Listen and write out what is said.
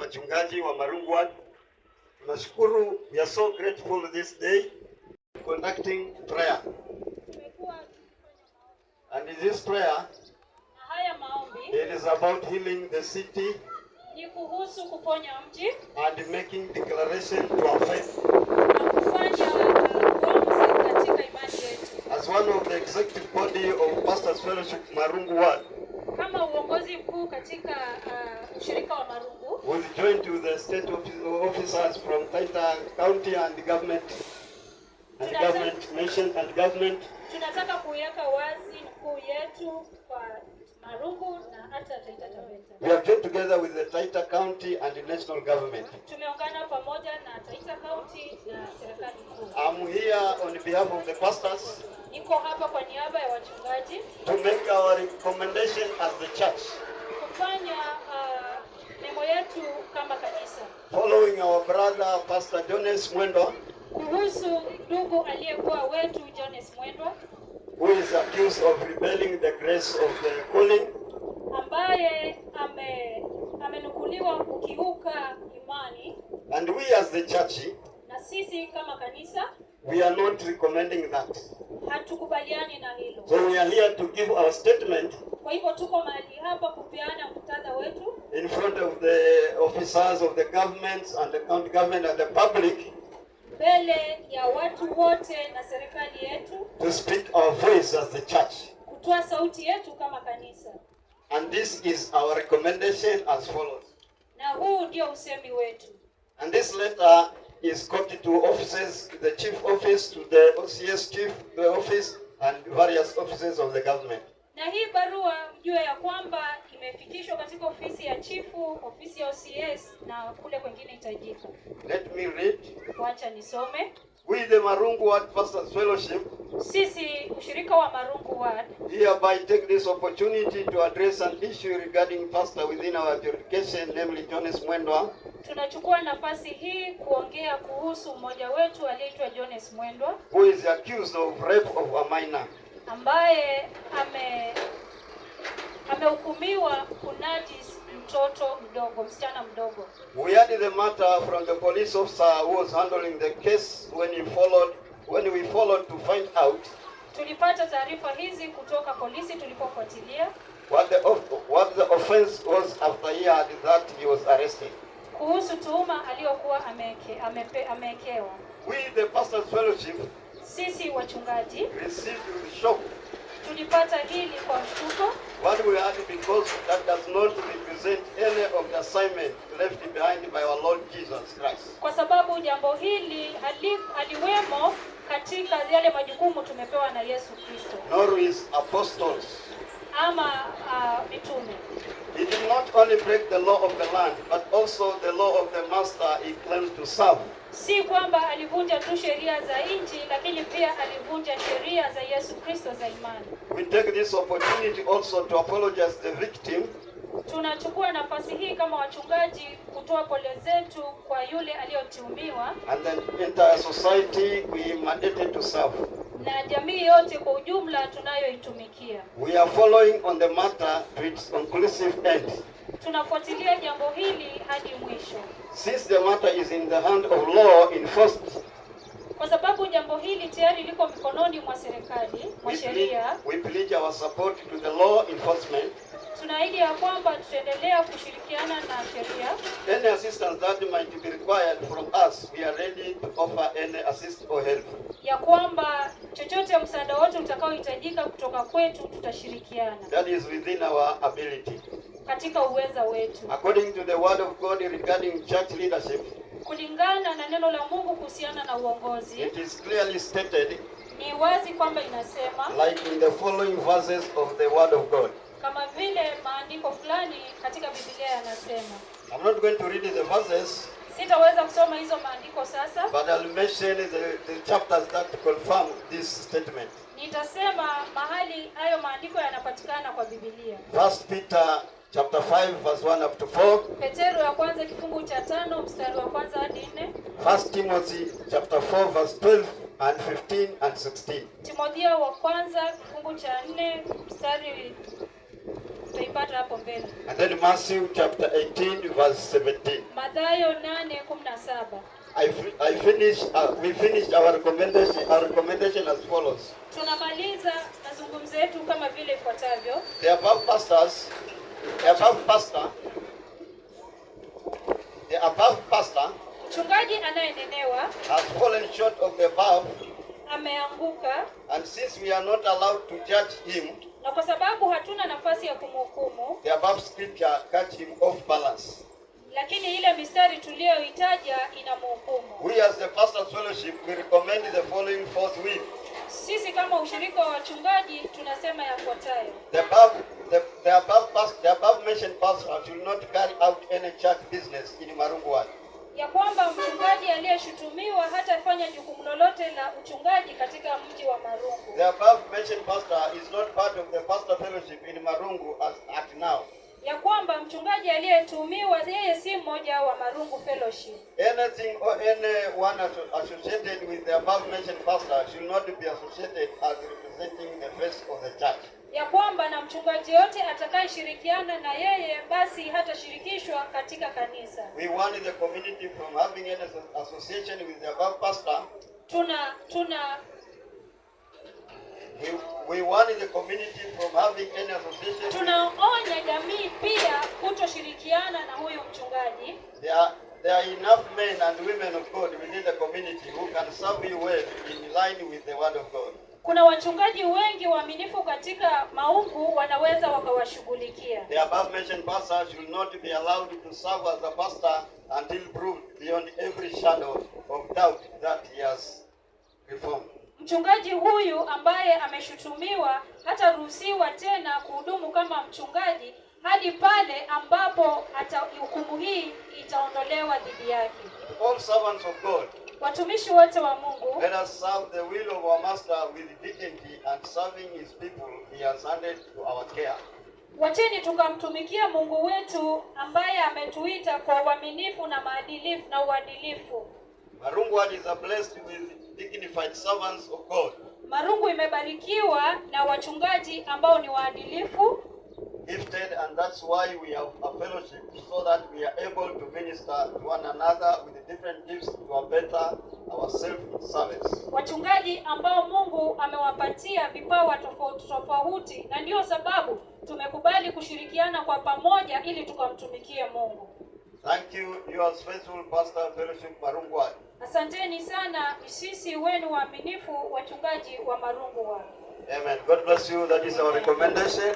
wachungaji wa Marungu Ward. Tunashukuru, we are so grateful this day conducting prayer. And in this prayer, it is about healing the city and making declaration to our faith. As one of the executive body of Pastors Fellowship Marungu Ward, we joined to the state officers from Taita County and the government, nation and government. Tunataka kuweka wazi mkuu yetu kwa Marungu na hata Taita Taveta. We have joined together with the Taita County and the national government. Tumeungana pamoja na Taita County na serikali kuu. I'm here on behalf of the pastors. Niko hapa kwa niaba ya wachungaji to make our recommendation as the church. Kufanya neno yetu kama kanisa. Following our brother Pastor Jones Mwendwa, kuhusu ndugu aliyekuwa wetu Jones Mwendwa, who is accused of rebelling the grace of the calling, ambaye amenukuliwa kukiuka imani. And we as the church, na sisi kama kanisa, we are not recommending that. Hatukubaliani na hilo. So we are here to give our statement. Kwa hivyo tuko mahali hapa kupeana muktadha wetu in front of the officers of the governments and the county government and the public, mbele ya watu wote na serikali yetu, to speak our voice as the church. Kutoa sauti yetu kama kanisa. And this is our recommendation as follows. Na huu ndio usemi wetu. And this letter is copied to offices, the chief office, to the OCS chief, the office, and various offices of the government. Na hii barua mjue ya kwamba imefikishwa katika ofisi ya chifu, ofisi ya OCS na kule kwingine itajika. Let me read. Wacha nisome. We the Marungu Ward Pastors Fellowship, sisi ushirika wa Marungu Ward, hereby take this opportunity to address an issue regarding pastor within our jurisdiction, namely Jones Mwendwa. Tunachukua nafasi hii kuongea kuhusu mmoja wetu aliyeitwa Jones Mwendwa, who is accused of rape of a minor, ambaye amehukumiwa kunajisi mtoto mdogo, msichana mdogo. We had the matter from the police officer who was handling the case when we followed to find out. Tulipata taarifa hizi kutoka polisi tulipofuatilia what the offense was after he had that he was arrested. Kuhusu tuhuma aliyokuwa amekewa. We the Pastors Fellowship, sisi wachungaji, received with shock. Tulipata hili kwa mshtuko. What we had, because that does not represent any of the assignment left behind by our Lord Jesus Christ. Kwa sababu jambo hili haliwemo katika yale majukumu tumepewa na Yesu Kristo. Nor his apostles. Ama mitume. He did not only break the law of the land, but also the law of the master he claims to serve. Si kwamba alivunja tu sheria za nchi, lakini pia alivunja sheria za Yesu Kristo za imani. We take this opportunity also to apologize the victim. Tunachukua nafasi hii kama wachungaji kutoa pole zetu kwa yule aliyotuhumiwa. And the entire society we mandated to serve. Na jamii yote kwa ujumla tunayoitumikia. We are following on the matter to its conclusive end. Tunafuatilia jambo hili hadi mwisho. Since the matter is in the hand of law enforcement, kwa sababu jambo hili tayari liko mikononi mwa serikali, mwa sheria, we pledge our support to the law enforcement. Tunaahidi ya kwamba tutaendelea kushirikiana na sheria. Any assistance that might be required from us, we are ready to offer any assist or help. Ya kwamba chochote msaada wote utakaohitajika kutoka kwetu tutashirikiana. That is within our ability. Katika uweza wetu. According to the word of God regarding church leadership, kulingana na neno la Mungu kuhusiana na uongozi, it is clearly stated, ni wazi kwamba inasema, like in the following verses of the word of God. Kama vile maandiko fulani katika Biblia yanasema. I'm not going to read the verses. Sitaweza kusoma hizo maandiko sasa. But I'll mention the chapters that confirm this statement. Nitasema mahali hayo maandiko yanapatikana kwa Biblia. 1 Peter chapter 5 verse 1 up to 4. Petero ya kwanza kifungu cha 5 mstari wa kwanza hadi 4. 1 Timothy chapter 4 verse 12 and 15 and 16. Timotheo wa kwanza kifungu cha 4 mstari utaipata hapo mbele. And then Matthew chapter 18 verse 17. Mathayo 8:17. We finished our recommendation as follows. Tunamaliza mazungumzo yetu kama vile ifuatavyo. The above pastor Mchungaji anayenenewa has fallen short of the above, ameanguka, and since we are not allowed to judge him, na kwa sababu hatuna nafasi ya kumhukumu, the above scripture catch him off balance. lakini ile mistari tuliyoitaja inamhukumu. We as the Pastors Fellowship, we recommend the following forthwith. Sisi kama ushirika wa wachungaji tunasema yafuatayo. The above mentioned pastor should not carry out any church business in Marungu Ward. Ya kwamba mchungaji aliyeshutumiwa hatafanya jukumu lolote la uchungaji katika mji wa Marungu. The above mentioned pastor is not part of the Pastor Fellowship in Marungu as at now. Ya kwamba mchungaji aliyetuhumiwa yeye si mmoja wa Marungu Fellowship. Anything or anyone associated with the above mentioned pastor should not be associated as representing the face of the church. Ya kwamba na mchungaji yote atakayeshirikiana na yeye basi hatashirikishwa katika kanisa. We want the community from having any association with the above pastor. We want the community from having any association. Tunaonya jamii pia kutoshirikiana na huyo mchungaji. There are enough men and women of God within the community who can serve you well in line with the word of God. Kuna wachungaji wengi waaminifu katika maungu wanaweza wakawashughulikia. The above mentioned pastor should not be allowed to serve as a pastor until proved beyond every shadow of doubt that he has reformed. Mchungaji huyu ambaye ameshutumiwa hataruhusiwa tena kuhudumu kama mchungaji hadi pale ambapo hukumu hii itaondolewa dhidi yake. All servants of God, watumishi wote wa Mungu, let us serve the will of our master with dignity and serving his people he has handed to our care. Wacheni tukamtumikia Mungu wetu ambaye ametuita kwa uaminifu na maadilifu na uadilifu. Marungu Ward is blessed with dignified servants of God. Marungu imebarikiwa na wachungaji ambao ni waadilifu, gifted, and that's why we have a fellowship, so that we are able to minister to one another with the different gifts to better our self-service. Wachungaji ambao Mungu amewapatia vipawa tofauti, na ndio sababu tumekubali kushirikiana kwa pamoja ili tukamtumikie Mungu. Thank you, yours faithful pastor fellowship Marungu Ward. Asanteni sana sisi wenu waaminifu wachungaji wa Marungu Ward. Amen. God bless you. That is our recommendation.